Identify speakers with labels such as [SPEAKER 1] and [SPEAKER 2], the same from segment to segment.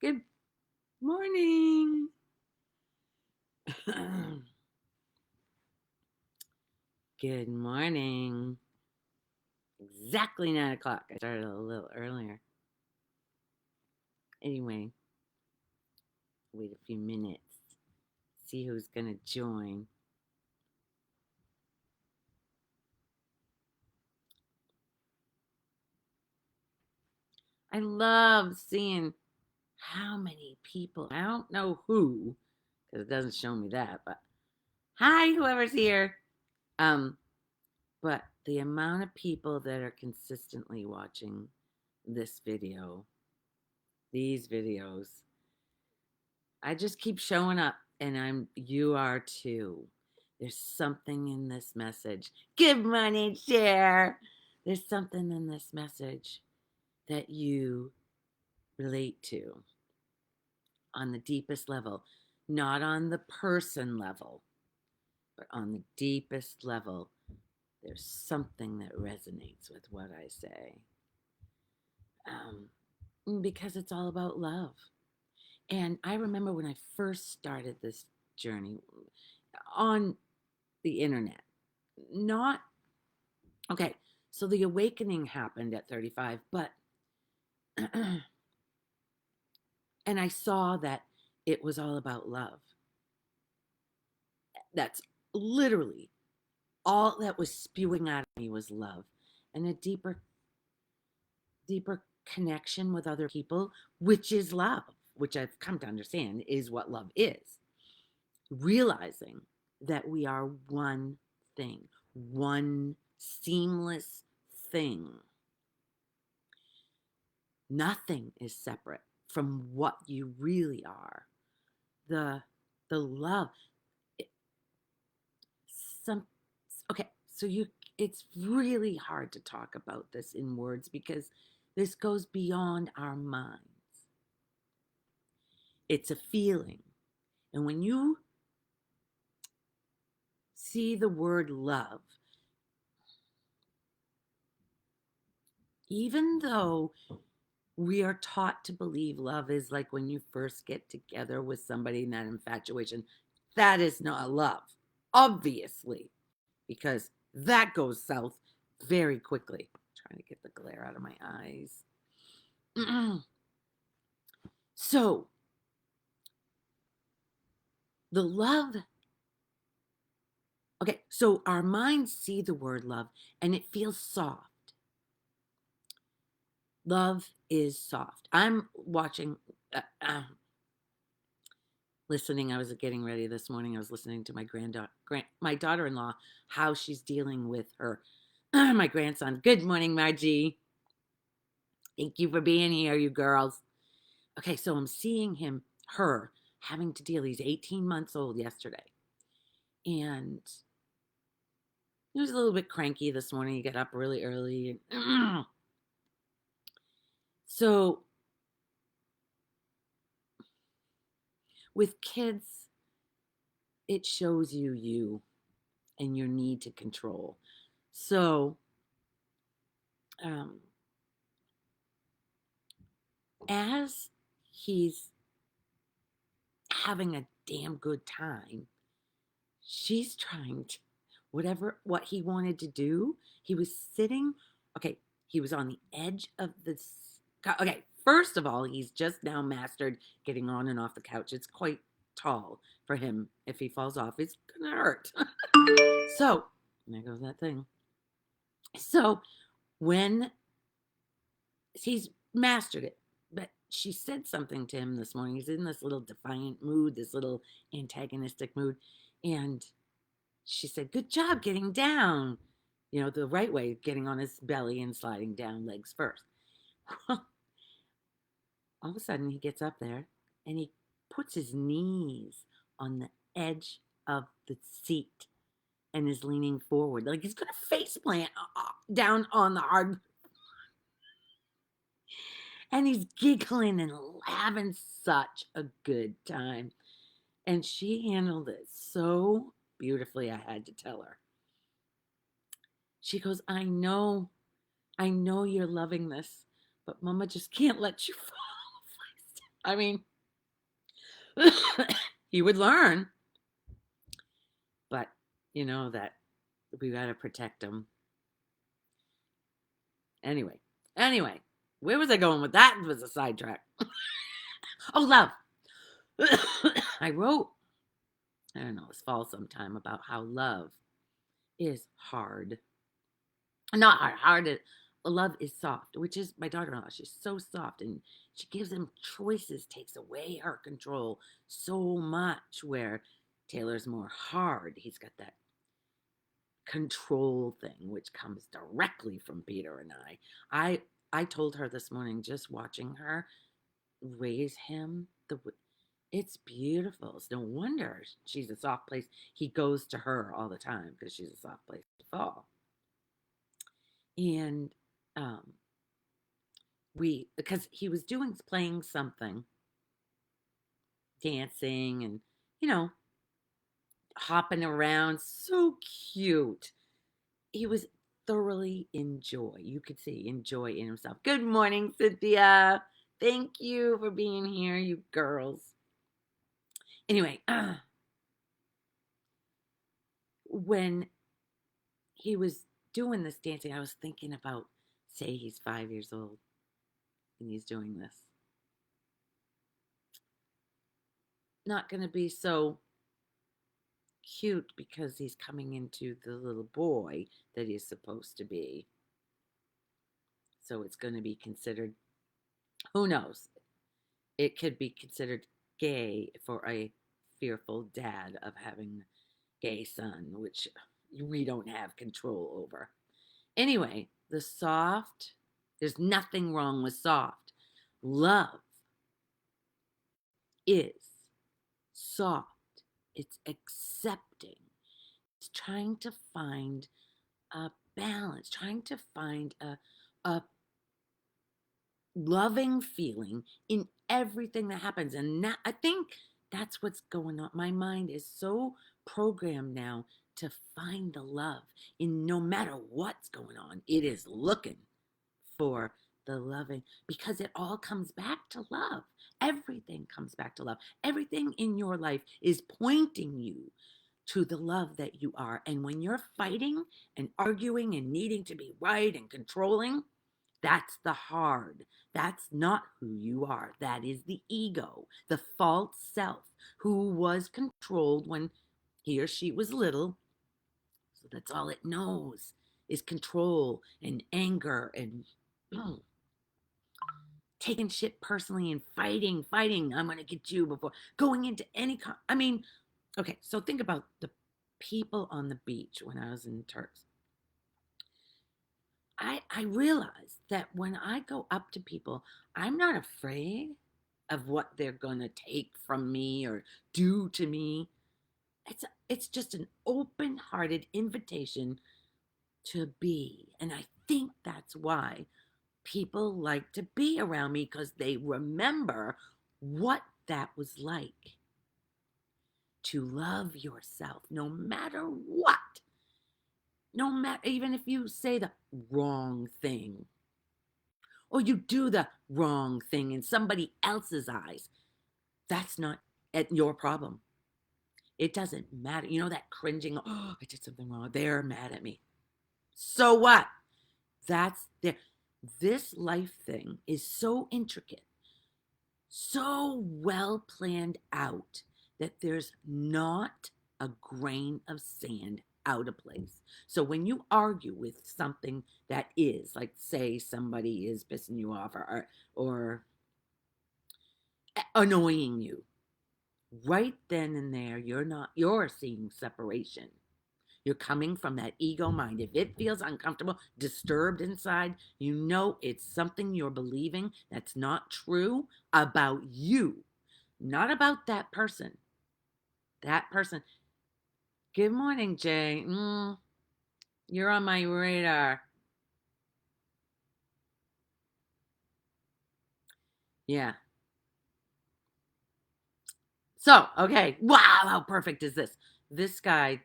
[SPEAKER 1] Good morning. Good morning. Exactly 9 o'clock. I started a little earlier. Anyway, wait a few minutes. See who's going to join. I love seeing how many people. I don't know who, because it doesn't show me that, but hi, whoever's here. Um, but the amount of people that are consistently watching this video, these videos, I just keep showing up, and you are too. There's something in this message. Give money, share. There's something in this message that you relate to on the deepest level, not on the person level, but on the deepest level. There's something that resonates with what I say. Because it's all about love. And I remember when I first started this journey on the internet. Not okay. So the awakening happened at 35, but and I saw that it was all about love. That's literally all that was spewing out of me was love and a deeper connection with other people, which is love, which I've come to understand is what love is. Realizing that we are one thing, one seamless thing. Nothing is separate from what you really are. The the love. It, some okay, so you it's really hard to talk about this in words because this goes beyond our minds. It's a feeling. And when you see the word love, even though we are taught to believe love is like when you first get together with somebody in that infatuation, that is not love, obviously, because that goes south very quickly. I'm trying to get the glare out of my eyes. So, the love. Okay, so our minds see the word love and it feels soft. Love is soft. I'm watching, listening. I was getting ready this morning. I was listening to my daughter-in-law, how she's dealing with her, my grandson. Good morning, Margie. Thank you for being here, you girls. Okay, so I'm seeing her having to deal. He's 18 months old yesterday. And he was a little bit cranky this morning. He got up really early. So with kids, it shows you and your need to control. So as he's having a damn good time, she's trying to, what he wanted to do, he was sitting, okay, he was on the edge of the, okay, first of all, he's just now mastered getting on and off the couch. It's quite tall for him. If he falls off, it's gonna hurt. So, there goes that thing. So, when he's mastered it, but she said something to him this morning. He's in this little defiant mood, this little antagonistic mood. And she said, "Good job getting down." The right way, getting on his belly and sliding down legs first. Well, all of a sudden, he gets up there and he puts his knees on the edge of the seat and is leaning forward like he's going to face plant down on the hard. And he's giggling and having such a good time. And she handled it so beautifully, I had to tell her. She goes, I know you're loving this, but Mama just can't let you fall. I mean, he would learn, but you know that we got to protect him. Anyway, where was I going with that? It was a sidetrack. Oh, love. I wrote, I don't know, this fall sometime about how love is hard. Not hard. Love is soft, which is my daughter-in-law. She's so soft, and she gives him choices, takes away her control so much. Where Taylor's more hard. He's got that control thing, which comes directly from Peter and I. I told her this morning, just watching her raise him, it's beautiful. It's no wonder she's a soft place. He goes to her all the time because she's a soft place to fall. And um, because he was playing something, dancing and, you know, hopping around, so cute. He was thoroughly enjoy. You could see enjoy in himself. Good morning, Cynthia. Thank you for being here, you girls. Anyway, when he was doing this dancing, I was thinking about, say he's 5 years old and he's doing this. Not going to be so cute because he's coming into the little boy that he's supposed to be. So it's going to be considered, who knows? It could be considered gay for a fearful dad of having a gay son, which we don't have control over. Anyway, there's nothing wrong with soft. Love is soft. It's accepting. It's trying to find a balance, trying to find a loving feeling in everything that happens. And that, I think that's what's going on. My mind is so programmed now to find the love in no matter what's going on. It is looking for the loving because it all comes back to love. Everything comes back to love. Everything in your life is pointing you to the love that you are. And when you're fighting and arguing and needing to be right and controlling, that's the hard. That's not who you are. That is the ego, the false self who was controlled when he or she was little. So that's all it knows is control and anger and taking shit personally and fighting. I'm going to get you before going into any. I mean, okay, so think about the people on the beach when I was in Turks. I realized that when I go up to people, I'm not afraid of what they're going to take from me or do to me. It's just an open-hearted invitation to be. And I think that's why people like to be around me because they remember what that was like to love yourself no matter what. No matter, even if you say the wrong thing or you do the wrong thing in somebody else's eyes, that's not your problem. It doesn't matter. You know that cringing, oh, I did something wrong. They're mad at me. So what? That's there. This life thing is so intricate, so well planned out that there's not a grain of sand out of place. So when you argue with something that is, like, say somebody is pissing you off or annoying you, right then and there, you're seeing separation. You're coming from that ego mind. If it feels uncomfortable, disturbed inside, you know it's something you're believing that's not true about you, not about that person. That person. Good morning, Jay. You're on my radar. Yeah. So, okay. Wow, how perfect is this? This guy,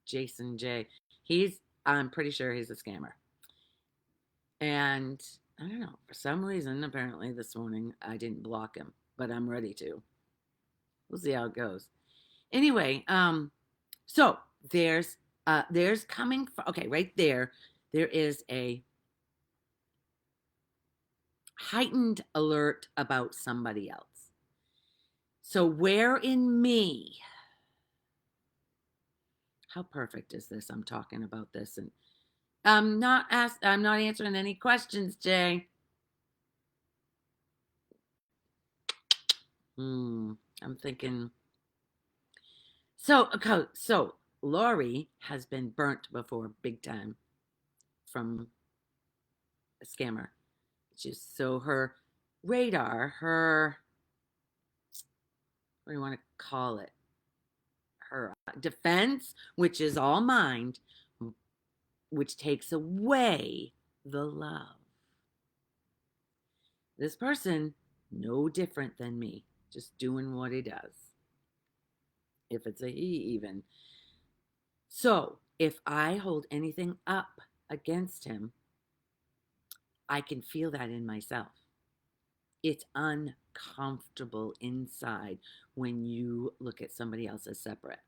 [SPEAKER 1] Jason J, I'm pretty sure he's a scammer. And I don't know, for some reason, apparently this morning, I didn't block him. but I'm ready to. We'll see how it goes. Anyway, so there's coming from, okay, right there, there is a heightened alert about somebody else. So where in me, how perfect is this? I'm talking about this and I'm not answering any questions, Jay. I'm thinking. So, okay, so Lori has been burnt before, big time, from a scammer. So her radar, her, what do you want to call it? Her defense, which is all mind, which takes away the love. This person, no different than me, just doing what he does. If it's a he, even. So if I hold anything up against him, I can feel that in myself. It's uncomfortable inside when you look at somebody else as separate.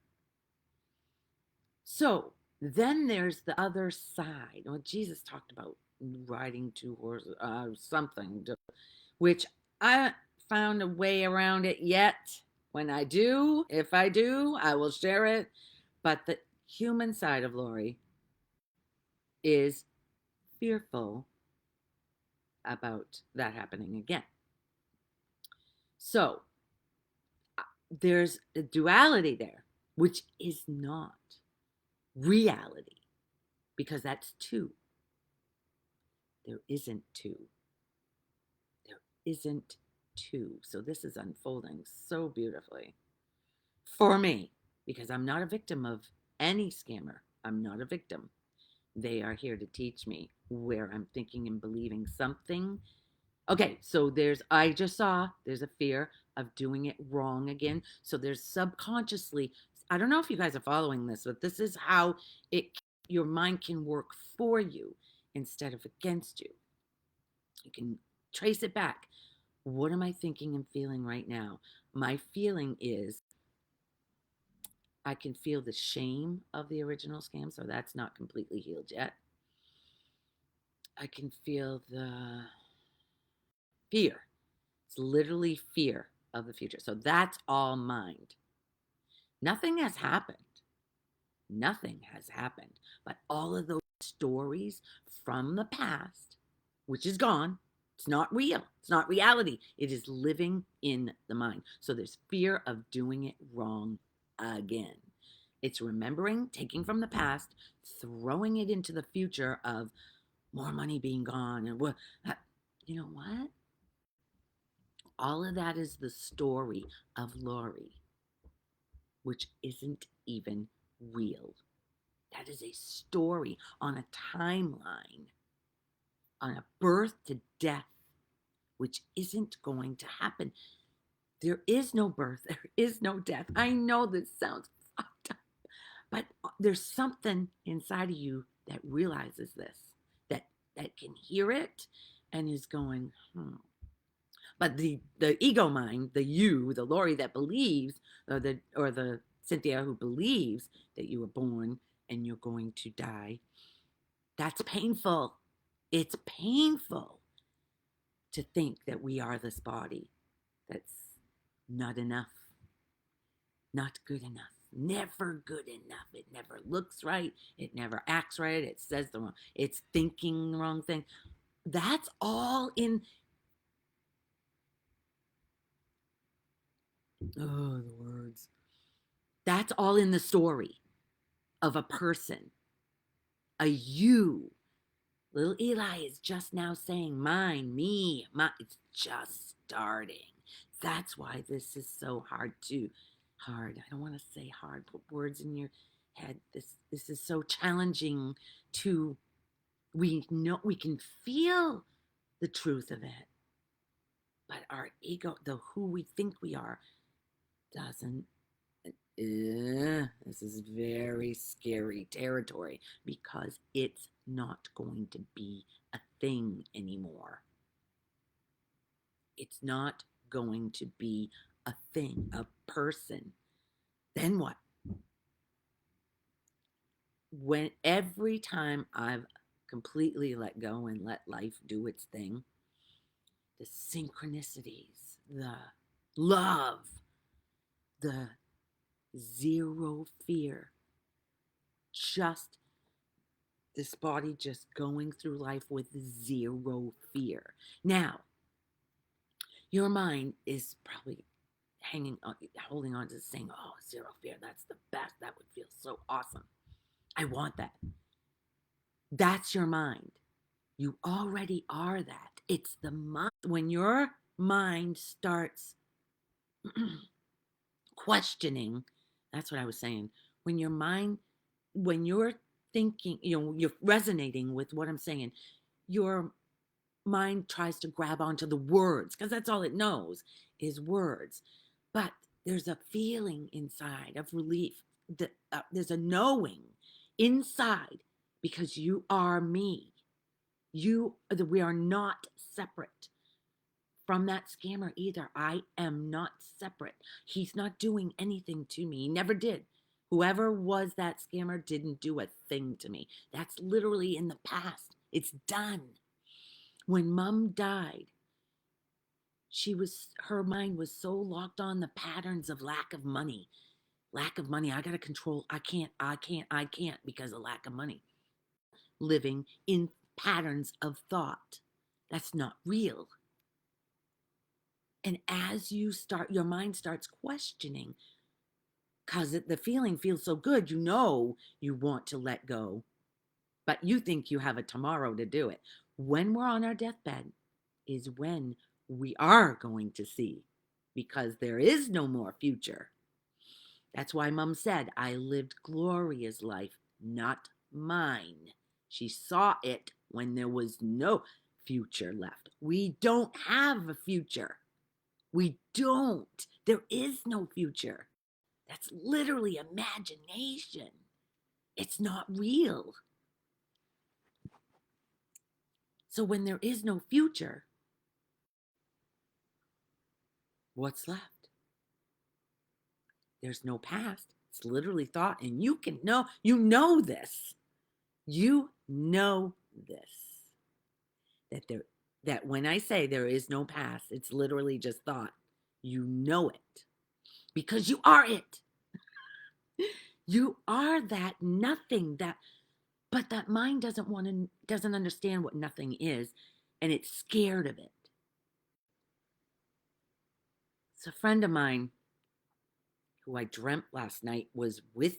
[SPEAKER 1] So then there's the other side. Well, Jesus talked about riding two horses, something, which I found a way around it yet. When I do, if I do, I will share it. But the human side of Lori is fearful about that happening again. So there's a duality there, which is not reality, because that's two. There isn't two. There isn't two. So this is unfolding so beautifully for me, because I'm not a victim of any scammer. I'm not a victim. They are here to teach me where I'm thinking and believing something. Okay, so I just saw there's a fear of doing it wrong again. So there's subconsciously, I don't know if you guys are following this, but this is how your mind can work for you instead of against you. You can trace it back. What am I thinking and feeling right now? My feeling is I can feel the shame of the original scam, so that's not completely healed yet. I can feel the fear. It's literally fear of the future. So that's all mind. Nothing has happened. Nothing has happened. But all of those stories from the past, which is gone, it's not real. It's not reality. It is living in the mind. So there's fear of doing it wrong again. It's remembering, taking from the past, throwing it into the future of more money being gone. And what, you know what? All of that is the story of Lori, which isn't even real. That is a story on a timeline, on a birth to death, which isn't going to happen. There is no birth, there is no death. I know this sounds fucked up, but there's something inside of you that realizes this, that can hear it and is going, But the ego mind, the you, the Lori that believes, or the Cynthia who believes that you were born and you're going to die, that's painful. It's painful to think that we are this body that's not enough, not good enough, never good enough. It never looks right. It never acts right. It says the wrong, it's thinking the wrong thing. That's all in, oh, the words. That's all in the story of a person, a you. Little Eli is just now saying mine, me, my. It's just starting. That's why this is so hard. I don't want to say hard. Put words in your head. This is so challenging to. We know we can feel the truth of it, but our ego, the who we think we are, doesn't. This is very scary territory because it's not going to be a thing anymore. It's not going to be a thing, a person. Then what? When every time I've completely let go and let life do its thing, the synchronicities, the love, the zero fear, just this body just going through life with zero fear. Now, your mind is probably hanging on, holding on to saying, oh, zero fear, that's the best. That would feel so awesome. I want that. That's your mind. You already are that. It's the mind. When your mind starts questioning, that's what I was saying. When your mind, when you're thinking, you're resonating with what I'm saying, your mind tries to grab onto the words because that's all it knows is words. But there's a feeling inside of relief. There's a knowing inside because you are me. We are not separate from that scammer either. I am not separate. He's not doing anything to me. He never did. Whoever was that scammer didn't do a thing to me. That's literally in the past. It's done. When Mom died, her mind was so locked on the patterns of lack of money. Lack of money. I got to control. I can't because of lack of money. Living in patterns of thought. That's not real. And as your mind starts questioning, because the feeling feels so good, you want to let go, but you think you have a tomorrow to do it. When we're on our deathbed is when we are going to see, because there is no more future. That's why Mom said, I lived Gloria's life, not mine. She saw it when there was no future left. We don't have a future. We don't. There is no future. That's literally imagination. It's not real. So when there is no future, what's left? There's no past. It's literally thought. And you know this. You know this. That when I say there is no past, it's literally just thought. You know it. Because you are it. You are that nothing, but that mind doesn't understand what nothing is, and it's scared of it. So a friend of mine who I dreamt last night was with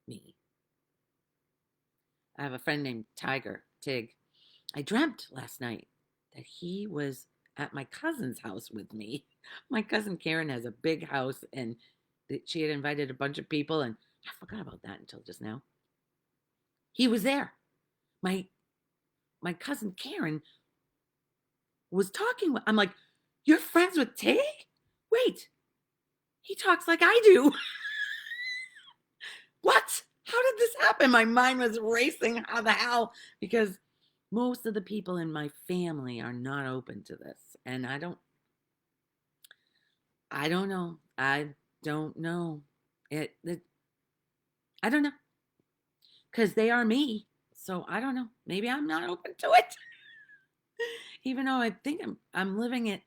[SPEAKER 1] me. I have a friend named Tig. I dreamt last night that he was at my cousin's house with me. My cousin Karen has a big house, and she had invited a bunch of people, and I forgot about that until just now. He was there. My cousin Karen was talking. I'm like, you're friends with Tig? Wait, he talks like I do. What? How did this happen? My mind was racing. How the hell? Because most of the people in my family are not open to this. And I don't know. I don't know. I don't know. Because they are me. So I don't know. Maybe I'm not open to it. Even though I think I'm living it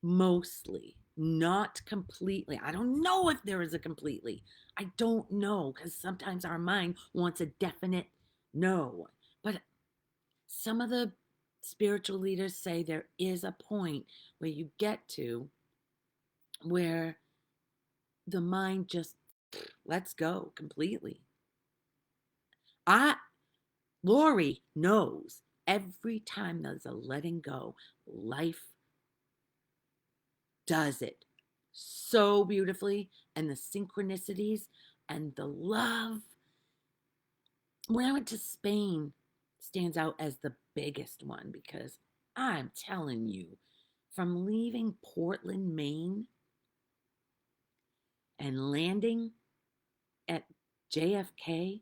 [SPEAKER 1] mostly, not completely. I don't know if there is a completely. I don't know, because sometimes our mind wants a definite no. But some of the spiritual leaders say there is a point where you get to where the mind just lets go completely. Lori knows every time there's a letting go, life does it so beautifully, and the synchronicities and the love. When I went to Spain, stands out as the biggest one, because I'm telling you, from leaving Portland, Maine, and landing at JFK,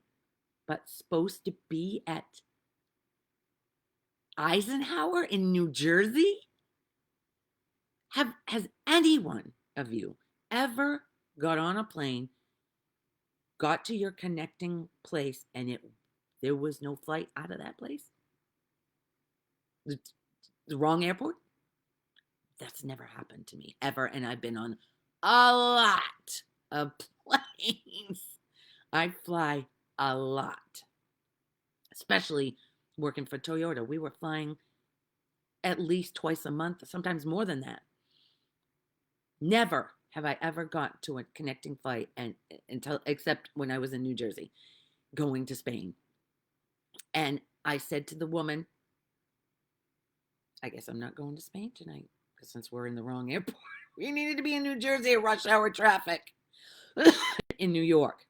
[SPEAKER 1] but supposed to be at Eisenhower in New Jersey, Has any one of you ever got on a plane, got to your connecting place, and there was no flight out of that place? The, the wrong airport? That's never happened to me ever, and I've been on a lot of planes. I fly a lot, especially working for Toyota. We were flying at least twice a month, sometimes more than that. Never have I ever got to a connecting flight and until except when I was in New Jersey going to Spain. And I said to the woman, I guess I'm not going to Spain tonight because since we're in the wrong airport, we needed to be in New Jersey at rush hour traffic in New York.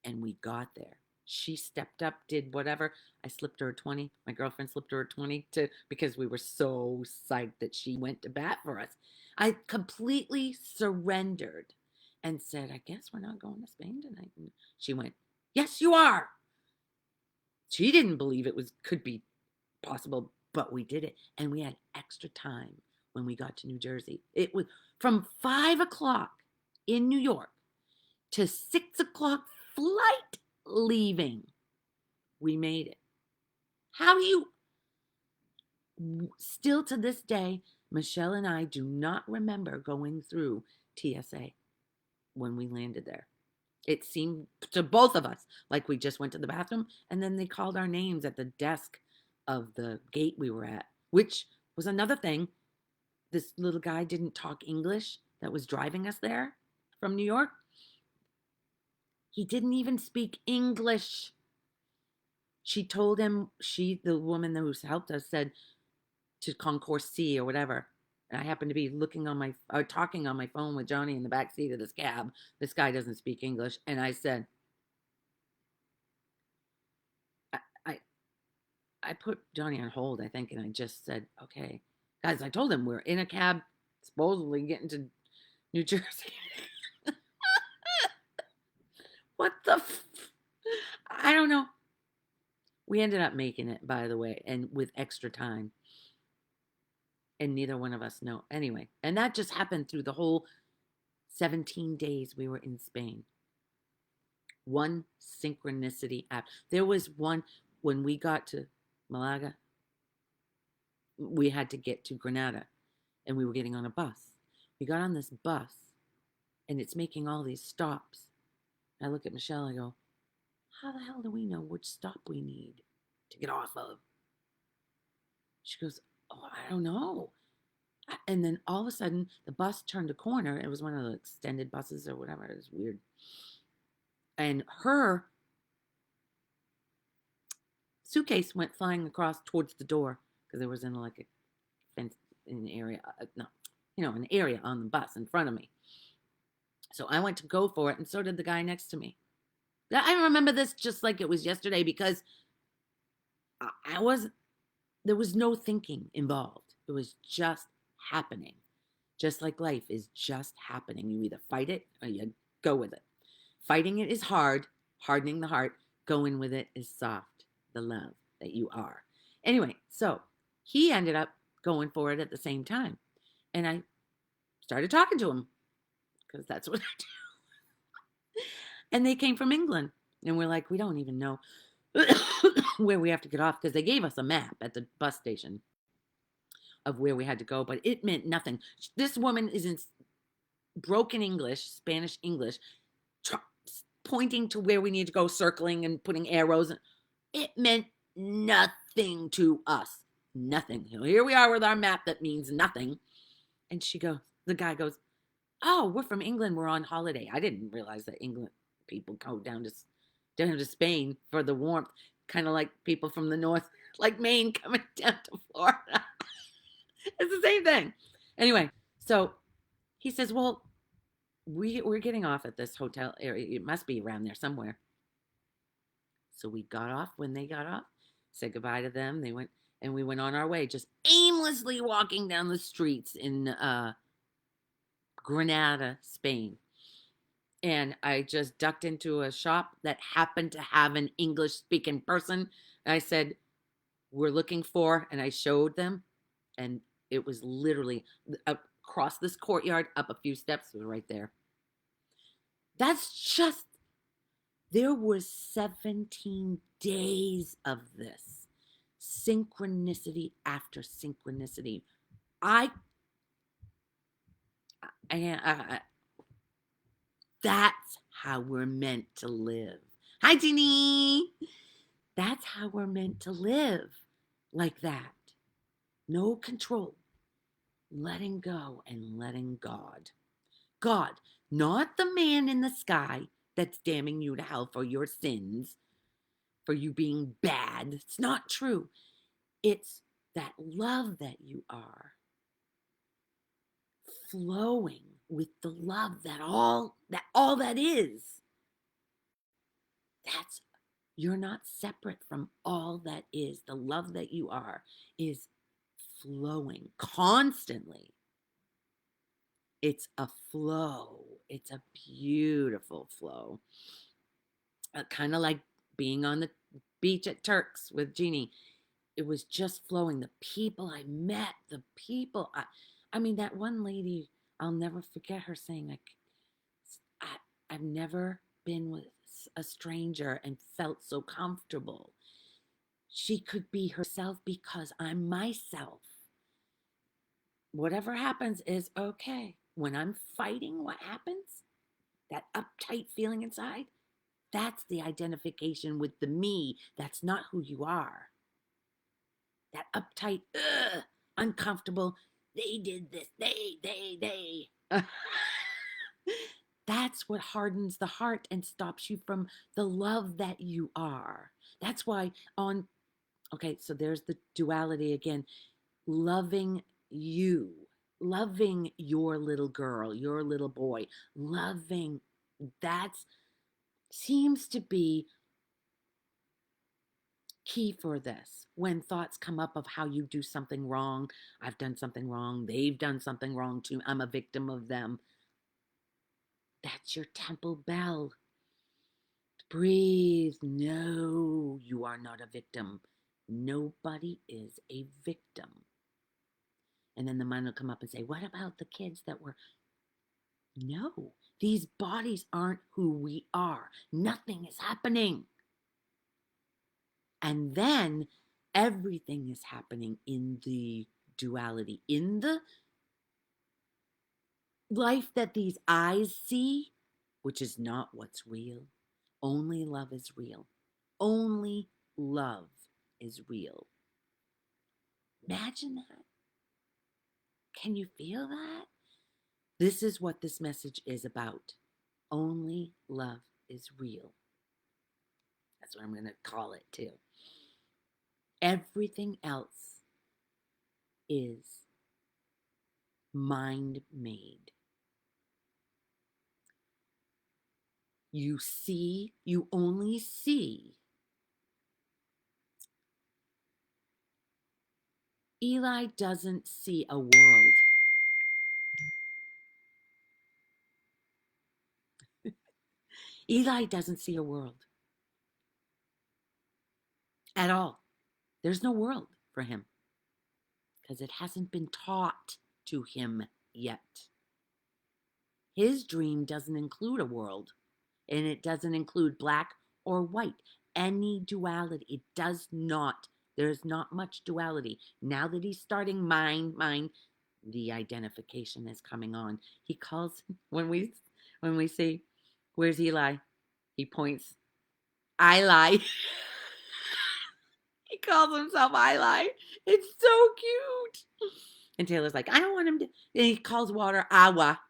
[SPEAKER 1] And we got there. She stepped up, did whatever. I slipped her a 20. My girlfriend slipped her a 20 because we were so psyched that she went to bat for us. I completely surrendered and said, I guess we're not going to Spain tonight. And she went, yes, you are. She didn't believe it could be possible, but we did it. And we had extra time when we got to New Jersey. It was from 5 o'clock in New York to 6 o'clock flight leaving. We made it. How do you still to this day, Michelle and I do not remember going through TSA when we landed there. It seemed to both of us like we just went to the bathroom and then they called our names at the desk of the gate we were at, which was another thing. This little guy didn't talk English that was driving us there from New York. He didn't even speak English. She told him, the woman who's helped us said to Concourse C or whatever. And I happened to be talking on my phone with Johnny in the back seat of this cab. This guy doesn't speak English. And I said, I put Johnny on hold, I think, and I just said, okay. Guys, I told him we're in a cab, supposedly getting to New Jersey. What the I don't know. We ended up making it, by the way, and with extra time. And neither one of us know. Anyway, and that just happened through the whole 17 days we were in Spain. One synchronicity app. There was one when we got to Malaga, we had to get to Granada and we were getting on a bus. We got on this bus and it's making all these stops. I look at Michelle, I go, how the hell do we know which stop we need to get off of? She goes, oh, I don't know. And then all of a sudden, the bus turned a corner. It was one of the extended buses or whatever. It was weird. And her suitcase went flying across towards the door because it was in like a fence in an area, an area on the bus in front of me. So I went to go for it, and so did the guy next to me. I remember this just like it was yesterday because there was no thinking involved. It was just happening. Just like life is just happening. You either fight it or you go with it. Fighting it is hard, hardening the heart. Going with it is soft, the love that you are. Anyway, so he ended up going for it at the same time. And I started talking to him because that's what I do. And they came from England. And we're like, we don't even know where we have to get off because they gave us a map at the bus station of where we had to go, but it meant nothing. This woman is in broken English, Spanish English, pointing to where we need to go, circling and putting arrows. It meant nothing to us. Nothing. Here we are with our map that means nothing. And the guy goes, oh, we're from England. We're on holiday. I didn't realize that England people go down to Spain for the warmth, kind of like people from the north, like Maine coming down to Florida. It's the same thing. Anyway, so he says, well, we're getting off at this hotel area. It must be around there somewhere. So we got off when they got off, said goodbye to them. They went, and we went on our way, just aimlessly walking down the streets in Granada, Spain. And I just ducked into a shop that happened to have an English-speaking person. And I said, we're looking for, and I showed them, and It was literally across this courtyard, up a few steps, it was right there. That's just, there was 17 days of this. Synchronicity after synchronicity. I, I that's how we're meant to live. Hi, Jeannie. That's how we're meant to live, like that. No control, letting go and letting God. God, not the man in the sky that's damning you to hell for your sins, for you being bad. It's not true. It's that love that you are, flowing with the love that all that is. That's, you're not separate from all that is. The love that you are is flowing constantly. It's a flow. It's a beautiful flow. Kind of like being on the beach at Turks with Jeannie. It was just flowing. The people I met, the people. I mean, that one lady, I'll never forget her saying, I've never been with a stranger and felt so comfortable. She could be herself because I'm myself. Whatever happens is okay. When I'm fighting what happens, that uptight feeling inside, that's the identification with the me. That's not who you are. That uptight, uncomfortable, they did this, they. That's what hardens the heart and stops you from the love that you are. That's why okay, so there's the duality again. Loving you, loving your little girl, your little boy, loving, that seems to be key for this. When thoughts come up of how you do something wrong, I've done something wrong, they've done something wrong too, I'm a victim of them. That's your temple bell. Breathe. No, you are not a victim. Nobody is a victim. And then the mind will come up and say, what about the kids that were? No, these bodies aren't who we are. Nothing is happening. And then everything is happening in the duality, in the life that these eyes see, which is not what's real. Only love is real. Only love is real. Imagine that. Can you feel that? This is what this message is about. Only love is real. That's what I'm going to call it too. Everything else is mind made. You only see. Eli doesn't see a world. Eli doesn't see a world at all. There's no world for him because it hasn't been taught to him yet. His dream doesn't include a world, and it doesn't include black or white. Any duality. It does not. There's not much duality. Now that he's starting mind, the identification is coming on. He calls, when we say, where's Eli? He points, I lie. He calls himself I lie. It's so cute. And Taylor's like, I don't want him to. And he calls water Awa.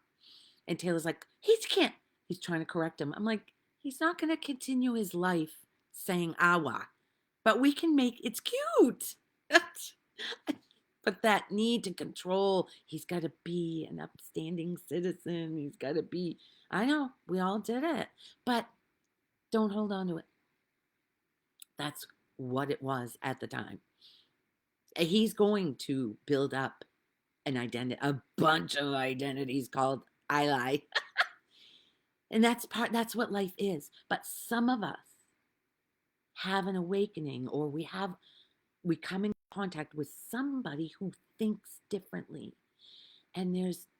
[SPEAKER 1] And Taylor's like, he can't. He's trying to correct him. I'm like, he's not going to continue his life saying Awa. But we can make, it's cute. But that need to control, he's got to be an upstanding citizen. He's got to be, I know, we all did it. But don't hold on to it. That's what it was at the time. He's going to build up an identity, a bunch of identities called I lie. And that's what life is. But some of us have an awakening, or we have we come in contact with somebody who thinks differently. And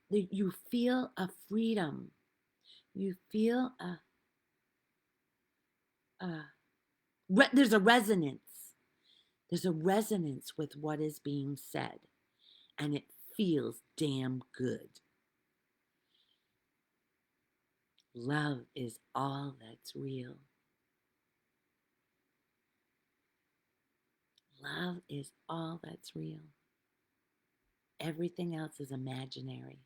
[SPEAKER 1] you feel a freedom. You feel there's a resonance. There's a resonance with what is being said. And it feels damn good. Love is all that's real. Love is all that's real. Everything else is imaginary.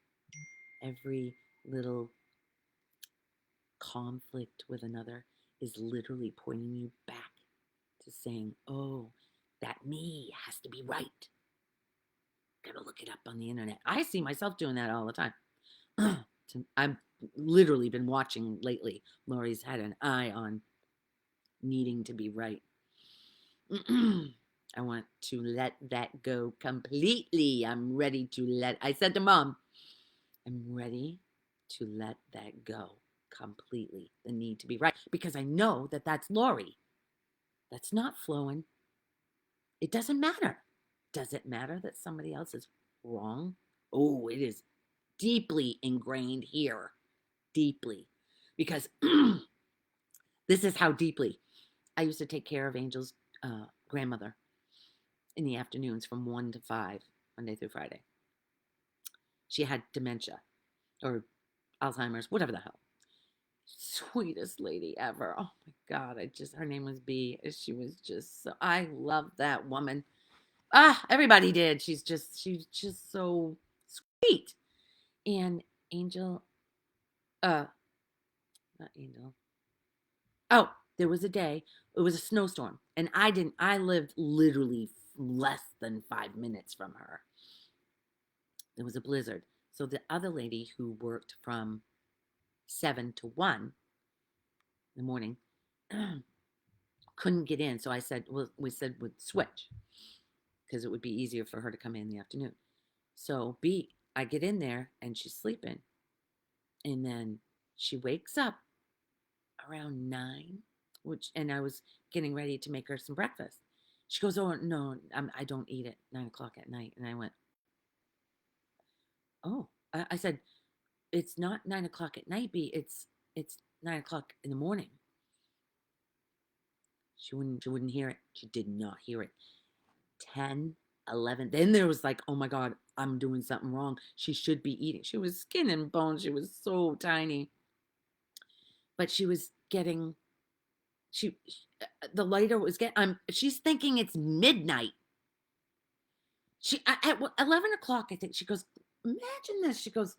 [SPEAKER 1] Every little conflict with another is literally pointing you back to saying, oh, that me has to be right. Gotta look it up on the internet. I see myself doing that all the time. I've literally been watching lately. Lori's had an eye on needing to be right. I want to let that go completely. I'm ready to I said to Mom, I'm ready to let that go completely. The need to be right. Because I know that that's Lori. That's not flowing. It doesn't matter. Does it matter that somebody else is wrong? Oh, it is deeply ingrained here. Deeply. Because this is how deeply. I used to take care of Angel's grandmother in the afternoons from 1 to 5, Monday through Friday. She had dementia or Alzheimer's, whatever the hell. Sweetest lady ever. Oh my God. Her name was B. She was just so, I love that woman. Everybody did. She's just so sweet. And Angel, not Angel. Oh, there was a day, it was a snowstorm, and I lived literally less than 5 minutes from her. There was a blizzard. So the other lady who worked from 7 to 1 in the morning couldn't get in. So I said, well, we said we'd switch because it would be easier for her to come in the afternoon. So I get in there and she's sleeping. And then she wakes up around 9, and I was getting ready to make her some breakfast. She goes, oh, no, I don't eat at 9 o'clock at night. And I went, oh, I said, it's not 9 o'clock at night, B. It's 9 o'clock in the morning. She wouldn't hear it. She did not hear it. 10, 11. Then there was like, oh my God, I'm doing something wrong. She should be eating. She was skin and bones. She was so tiny. But she was getting, the lighter was getting, she's thinking it's midnight. At 11 o'clock, I think, she goes, imagine this. She goes,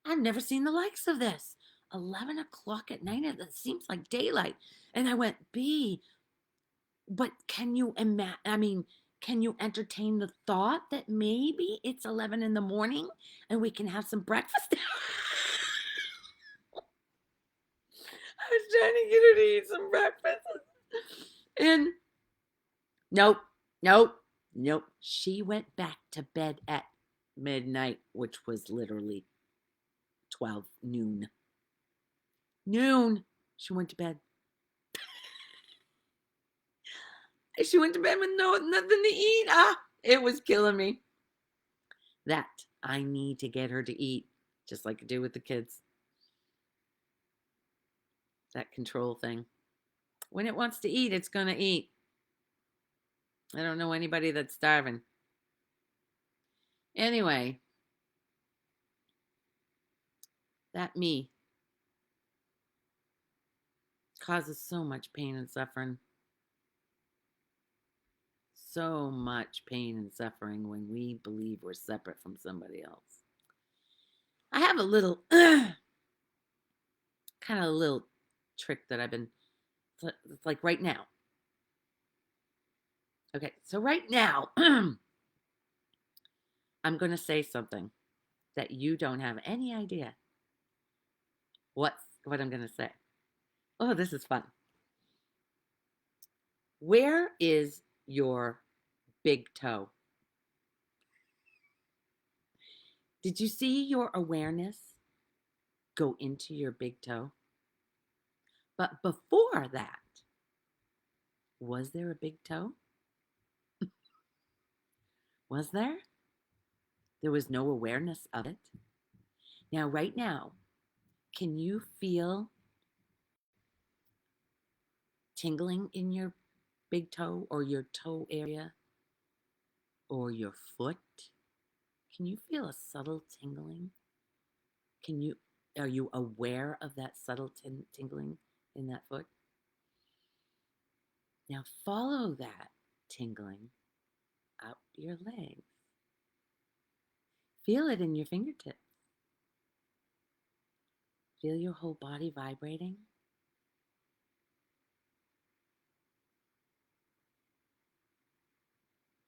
[SPEAKER 1] I've never seen the likes of this. 11 o'clock at night, it seems like daylight. And I went, B, but can you imagine? Can you entertain the thought that maybe it's 11 in the morning and we can have some breakfast? I was trying to get her to eat some breakfast. And nope. She went back to bed at midnight, which was literally 12 noon. She went to bed. She went to bed with nothing to eat. It was killing me. That I need to get her to eat, just like I do with the kids. That control thing. When it wants to eat, it's going to eat. I don't know anybody that's starving. Anyway, that me causes so much pain and suffering. So much pain and suffering when we believe we're separate from somebody else. I have a little, kind of a little trick that I've been, it's like right now. Okay, so right now, I'm going to say something that you don't have any idea what I'm going to say. Oh, this is fun. Where is your big toe? Did you see your awareness go into your big toe? But before that, was there a big toe? Was there? There was no awareness of it. Now, right now, can you feel tingling in your big toe or your toe area or your foot? Can you feel a subtle tingling? Can you Are you aware of that subtle tingling in that foot? Now follow that tingling up your legs. Feel it in your fingertips. Feel your whole body vibrating.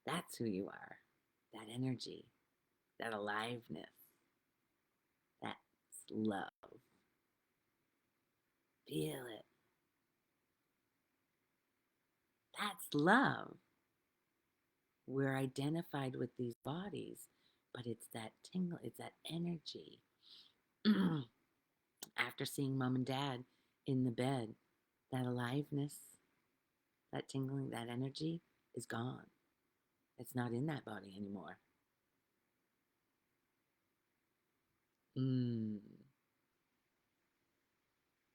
[SPEAKER 1] That's who you are. That energy, that aliveness, that's love. Feel it. That's love. We're identified with these bodies, but it's that tingle, it's that energy. After seeing mom and dad in the bed, that aliveness, that tingling, that energy is gone. It's not in that body anymore. Mm,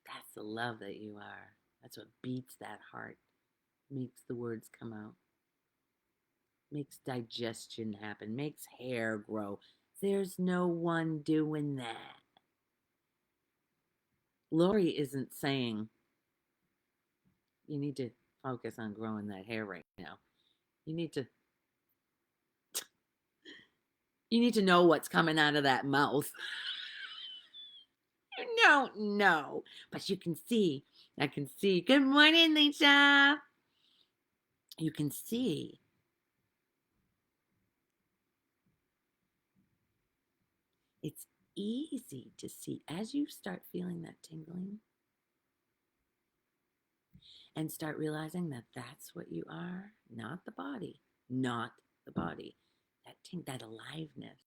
[SPEAKER 1] that's the love that you are. That's what beats that heart, makes the words come out, makes digestion happen, makes hair grow. There's no one doing that. Lori isn't saying you need to focus on growing that hair right now. You need to you need to know what's coming out of that mouth. You don't know, but you can see. I can see. Good morning, Lisa. You can see. It's easy to see as you start feeling that tingling and start realizing that that's what you are, not the body, not the body. That aliveness.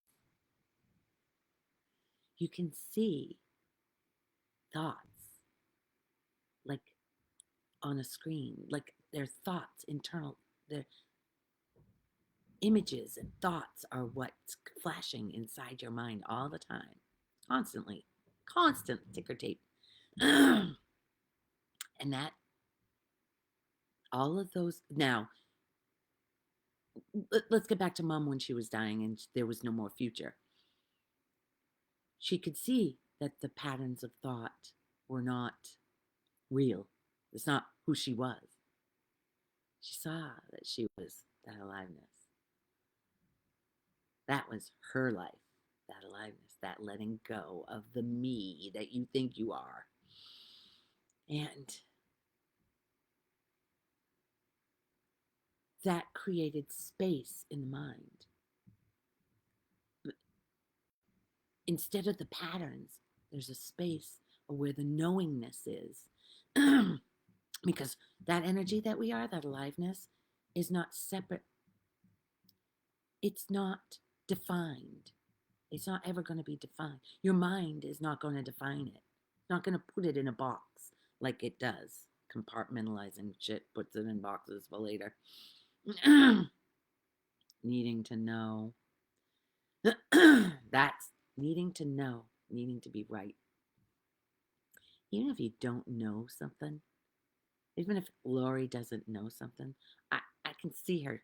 [SPEAKER 1] You can see thoughts like on a screen, like their thoughts internal, their images and thoughts are what's flashing inside your mind all the time, constantly, constant ticker tape. And that, all of those, now, let's get back to mom when she was dying and there was no more future. She could see that the patterns of thought were not real. It's not who she was. She saw that she was that aliveness. That was her life, that aliveness, that letting go of the me that you think you are. And that created space in the mind. Instead of the patterns, there's a space where the knowingness is. Because that energy that we are, that aliveness, is not separate. It's not defined. It's not ever going to be defined. Your mind is not going to define it. It's not going to put it in a box like it does. Compartmentalizing shit, puts it in boxes for later. Needing to know. That's needing to know, needing to be right. Even if you don't know something, even if Lori doesn't know something, I can see her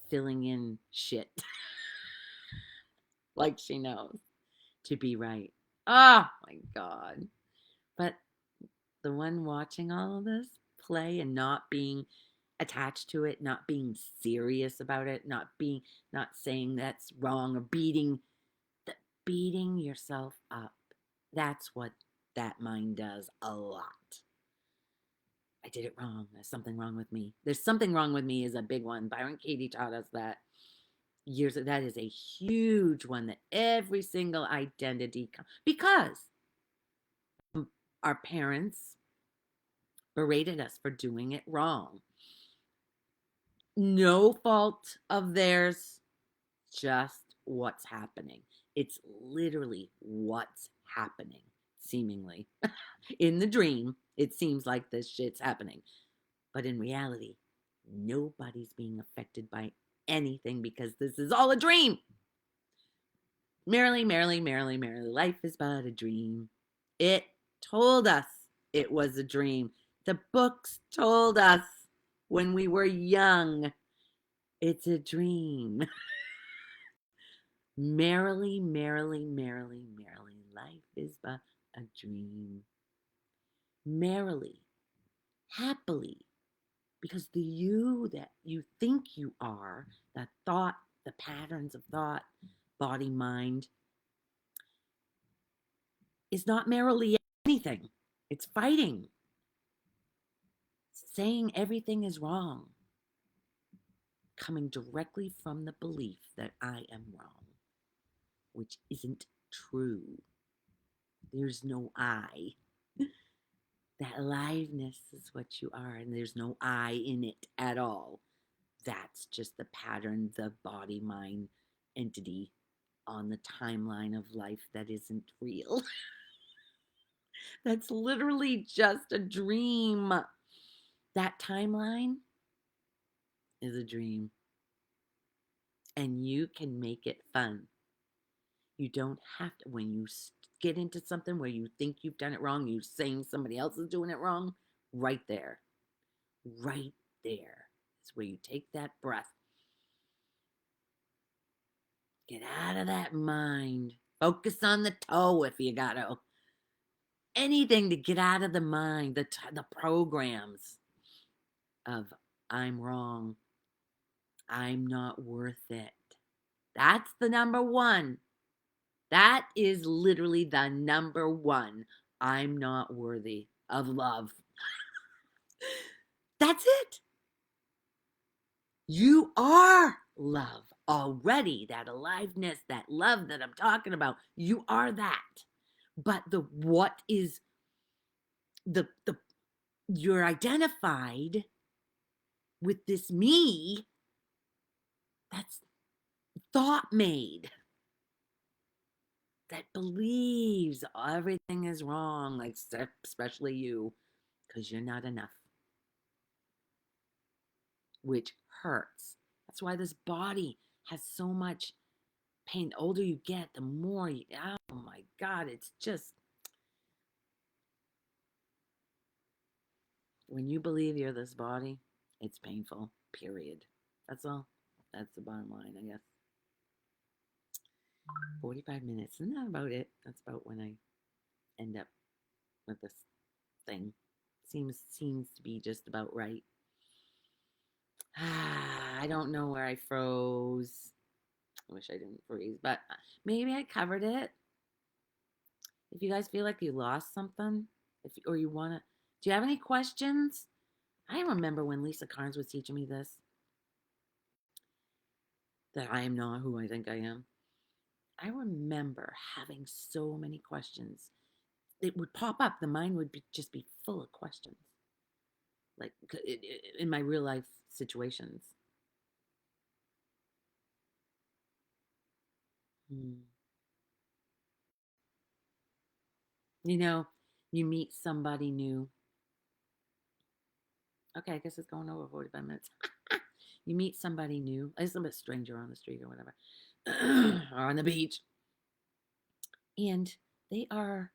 [SPEAKER 1] filling in shit like she knows to be right. Oh my God. But the one watching all of this play and not being attached to it, not being serious about it, not saying that's wrong or beating yourself up. That's what that mind does a lot. I did it wrong. There's something wrong with me. There's something wrong with me is a big one. Byron Katie taught us that years ago. That is a huge one that every single identity because our parents berated us for doing it wrong. No fault of theirs, just what's happening. It's literally what's happening, seemingly. In the dream, it seems like this shit's happening. But in reality, nobody's being affected by anything because this is all a dream. Merrily, merrily, merrily, merrily, life is but a dream. It told us it was a dream. The books told us when we were young, it's a dream. Merrily, merrily, merrily, merrily, life is but a dream. Merrily, happily, because the you that you think you are, that thought, the patterns of thought, body, mind, is not merrily anything. It's fighting, saying everything is wrong, coming directly from the belief that I am wrong, which isn't true. There's no I. That aliveness is what you are, and there's no I in it at all. That's just the pattern, the body mind entity on the timeline of life that isn't real. That's literally just a dream. That timeline is a dream, and you can make it fun. You don't have to, when you get into something where you think you've done it wrong, you're saying somebody else is doing it wrong, right there, right there is where you take that breath. Get out of that mind. Focus on the toe if you gotta. Anything to get out of the mind, the programs of I'm wrong, I'm not worth it. That's the number one. That is literally the number one. I'm not worthy of love. That's it. You are love already. That aliveness, that love that I'm talking about, you are that. But the what is the you're identified with this me that's thought made, that believes everything is wrong, like especially you, because you're not enough, which hurts. That's why this body has so much pain. The older you get, the more you, oh my God, it's just, when you believe you're this body, it's painful, period. That's all. That's the bottom line, I guess. 45 minutes. Isn't that about it? That's about when I end up with this thing. Seems to be just about right. I don't know where I froze. I wish I didn't freeze, but maybe I covered it. If you guys feel like you lost something, or you want to, do you have any questions? I remember when Lisa Carnes was teaching me this, that I am not who I think I am. I remember having so many questions. It would pop up. The mind would just be full of questions, like in my real life situations. Hmm. You know, you meet somebody new. Okay, I guess it's going over 45 minutes. You meet somebody new, a stranger on the street or whatever, or on the beach, and they are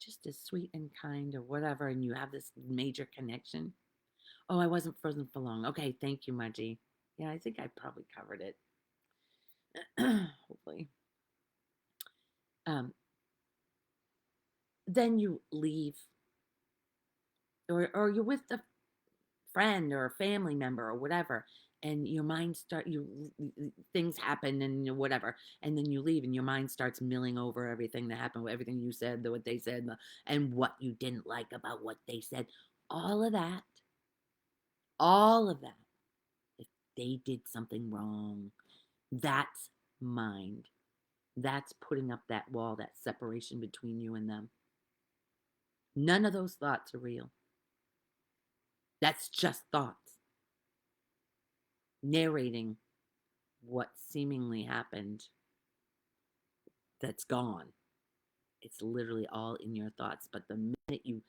[SPEAKER 1] just as sweet and kind or whatever, and you have this major connection. Oh, I wasn't frozen for long. Okay, thank you, Margie. Yeah, I think I probably covered it. Hopefully. Um, then you leave, or you're with a friend or a family member or whatever, and your mind start you things happen and whatever, and then you leave and your mind starts milling over everything that happened, everything you said, what they said, and what you didn't like about what they said. All of that, all of that. If they did something wrong, that's mind. That's putting up that wall, that separation between you and them. None of those thoughts are real. That's just thoughts narrating what seemingly happened that's gone. It's literally all in your thoughts. But the minute you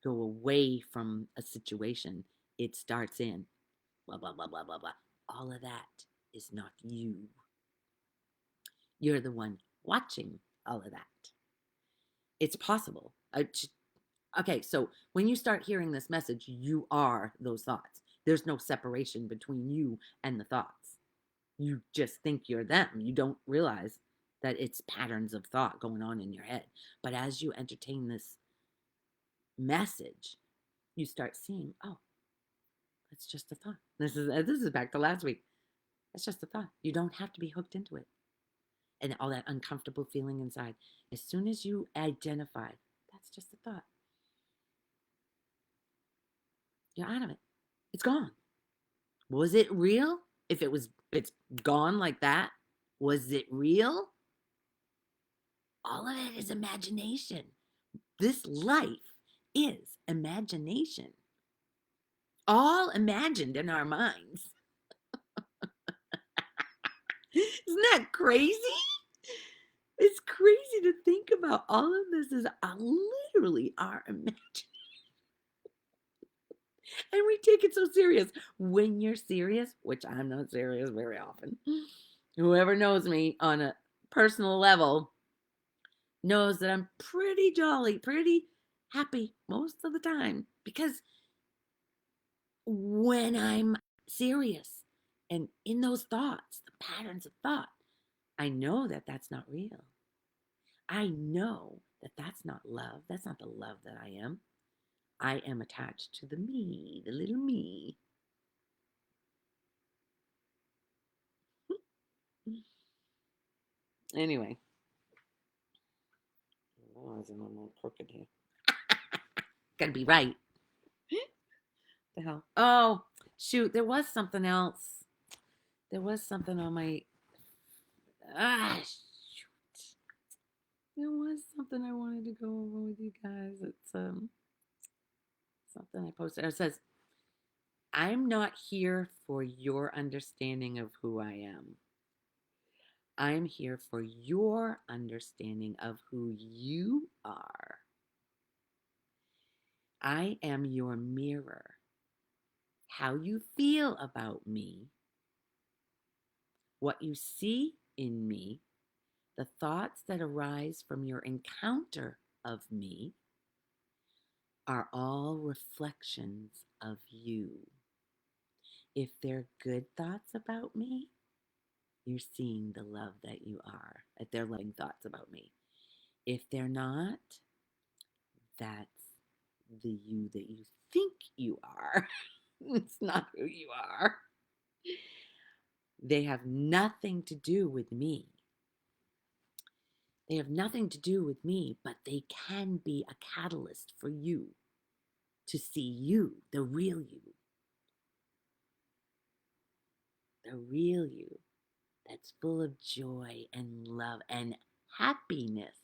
[SPEAKER 1] go away from a situation, it starts in. blah, blah, blah, blah, blah, blah. All of that is not you. You're the one watching all of that. It's possible. Okay, so when you start hearing this message, you are those thoughts. There's no separation between you and the thoughts. You just think you're them. You don't realize that it's patterns of thought going on in your head. But as you entertain this message, you start seeing, oh, it's just a thought. This is back to last week. It's just a thought. You don't have to be hooked into it. And all that uncomfortable feeling inside. As soon as you identify, that's just a thought, you're out of it. It's gone. Was it real? If it's gone like that, was it real? All of it is imagination. This life is imagination. All imagined in our minds. Isn't that crazy? It's crazy to think about. All of this is literally our imagination. And we take it so serious. When you're serious, which I'm not serious very often, whoever knows me on a personal level knows that I'm pretty jolly, pretty happy most of the time. Because when I'm serious and in those thoughts, the patterns of thought, I know that that's not real. I know that that's not love. That's not the love that I am. I am attached to the me, the little me. Anyway. Oh, I'm a little crooked here. Gotta be right. The hell? Oh, shoot. There was something else. There was something on my. Shoot. There was something I wanted to go over with you guys. It's something I posted. It says, I'm not here for your understanding of who I am. I'm here for your understanding of who you are. I am your mirror. How you feel about me, what you see in me, the thoughts that arise from your encounter of me are all reflections of you. If they're good thoughts about me, you're seeing the love that you are. If they're loving thoughts about me. If they're not, that's the you that you think you are. It's not who you are. They have nothing to do with me. They have nothing to do with me, but they can be a catalyst for you to see you, the real you. The real you that's full of joy and love and happiness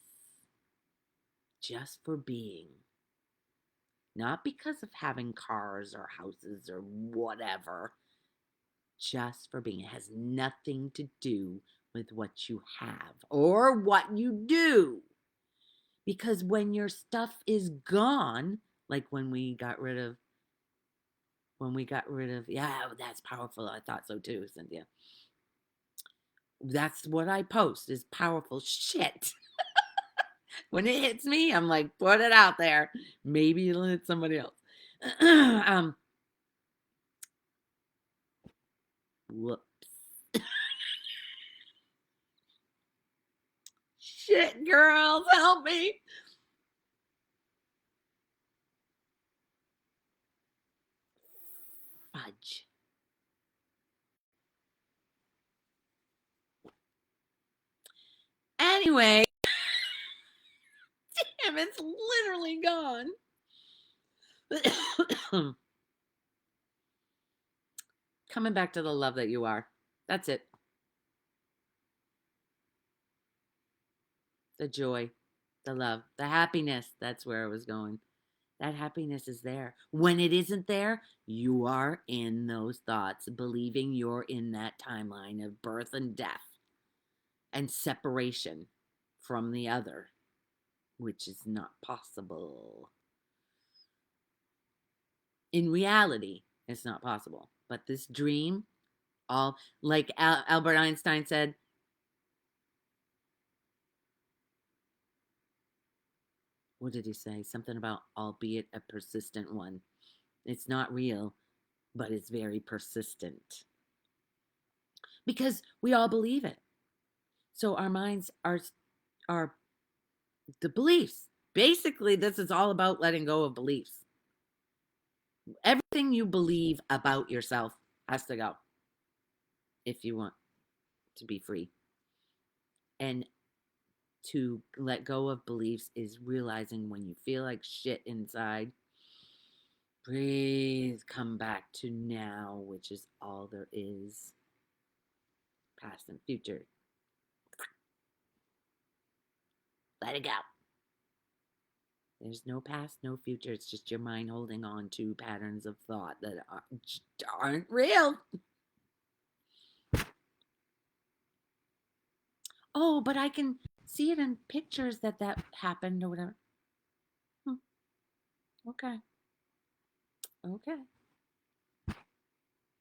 [SPEAKER 1] just for being. Not because of having cars or houses or whatever, just for being. It has nothing to do with what you have or what you do. Because when your stuff is gone, like when we got rid of, yeah, that's powerful. I thought so too, Cynthia. That's what I post is powerful shit. When it hits me, I'm like, put it out there. Maybe it'll hit somebody else. Whoops. Shit, girls, help me. Fudge. Anyway, damn, it's literally gone. Coming back to the love that you are. That's it. The joy, the love, the happiness. That's where I was going. That happiness is there. When it isn't there, you are in those thoughts, believing you're in that timeline of birth and death and separation from the other, which is not possible. In reality, it's not possible. But this dream, all like Albert Einstein said, what did he say? Something about albeit a persistent one. It's not real, but it's very persistent because we all believe it. So our minds are the beliefs. Basically, this is all about letting go of beliefs. Everything you believe about yourself has to go if you want to be free. And to let go of beliefs is realizing when you feel like shit inside, breathe, come back to now, which is all there is. Past and future. Let it go. There's no past, no future. It's just your mind holding on to patterns of thought that aren't real. Oh, but I can see it in pictures that happened or whatever. Okay. Okay.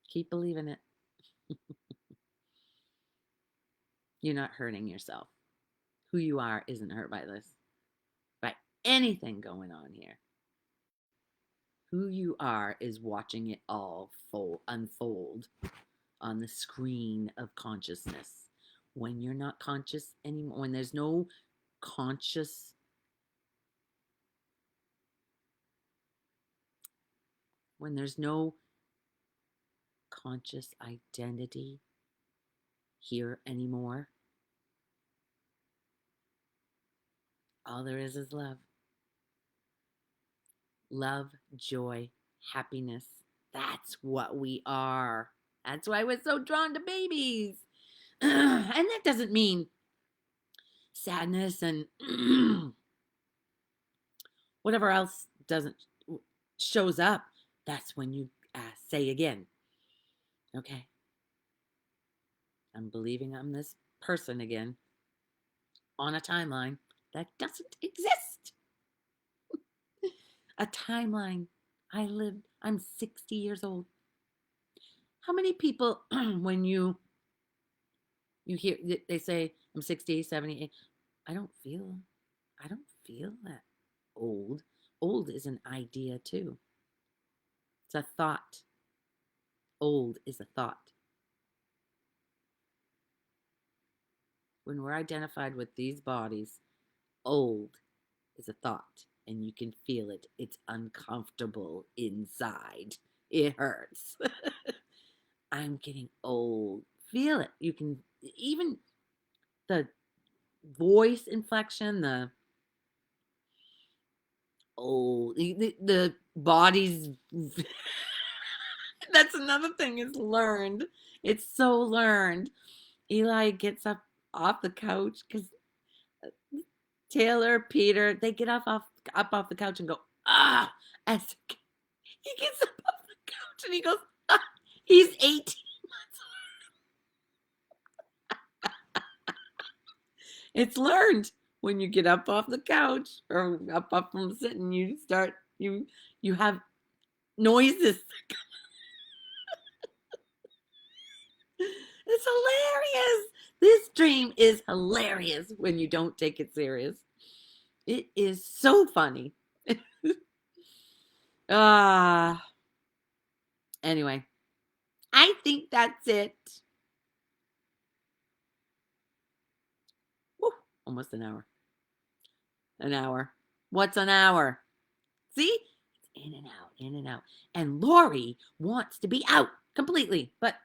[SPEAKER 1] Keep believing it. You're not hurting yourself. Who you are isn't hurt by this, by anything going on here. Who you are is watching it all unfold on the screen of consciousness. When you're not conscious anymore, when there's no conscious, when there's no conscious identity here anymore, all there is love. Love, joy, happiness. That's what we are. That's why we're so drawn to babies. And that doesn't mean sadness and whatever else doesn't shows up. That's when you say again, okay, I'm believing I'm this person again on a timeline that doesn't exist. A timeline. I'm 60 years old. How many people, when you hear, they say, I'm 60, 70, I don't feel that old. Old is an idea too. It's a thought. Old is a thought. When we're identified with these bodies, old is a thought, and you can feel it. It's uncomfortable inside. It hurts. I'm getting old. Feel it. You can even the voice inflection, the old, the body's. That's another thing is learned. It's so learned. Eli gets up off the couch because Taylor, Peter, they get up off the couch and go, ah, as he gets up off the couch and he goes, ah, he's 18 months old. It's learned. When you get up off the couch or up from sitting, you start, you have noises. It's hilarious. This dream is hilarious when you don't take it serious. It is so funny. Anyway, I think that's it. Woo, almost an hour. An hour. What's an hour? See? It's in and out, in and out. And Lori wants to be out completely, but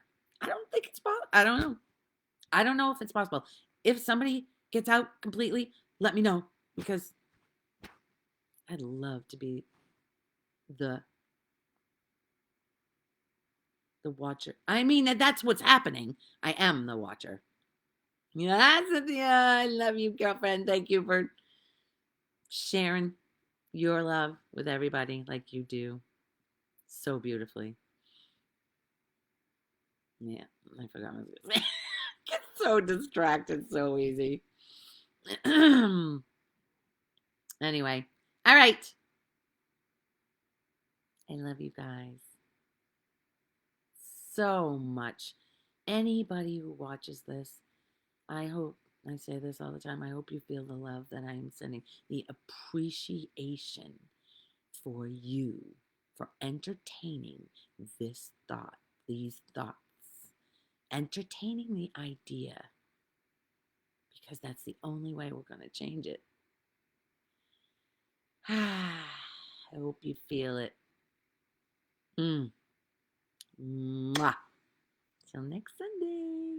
[SPEAKER 1] I don't think it's possible. I don't know. I don't know if it's possible. If somebody gets out completely, let me know because I'd love to be the watcher. I mean, that's what's happening. I am the watcher. Yeah, I love you, girlfriend. Thank you for sharing your love with everybody like you do so beautifully. Yeah, I forgot what I was going to say. Get so distracted so easy. Anyway, all right. I love you guys so much. Anybody who watches this, I hope, I say this all the time, I hope you feel the love that I am sending, the appreciation for you, for entertaining this thought, these thoughts, entertaining the idea, because that's the only way we're going to change it. I hope you feel it. Mwah. Till next Sunday.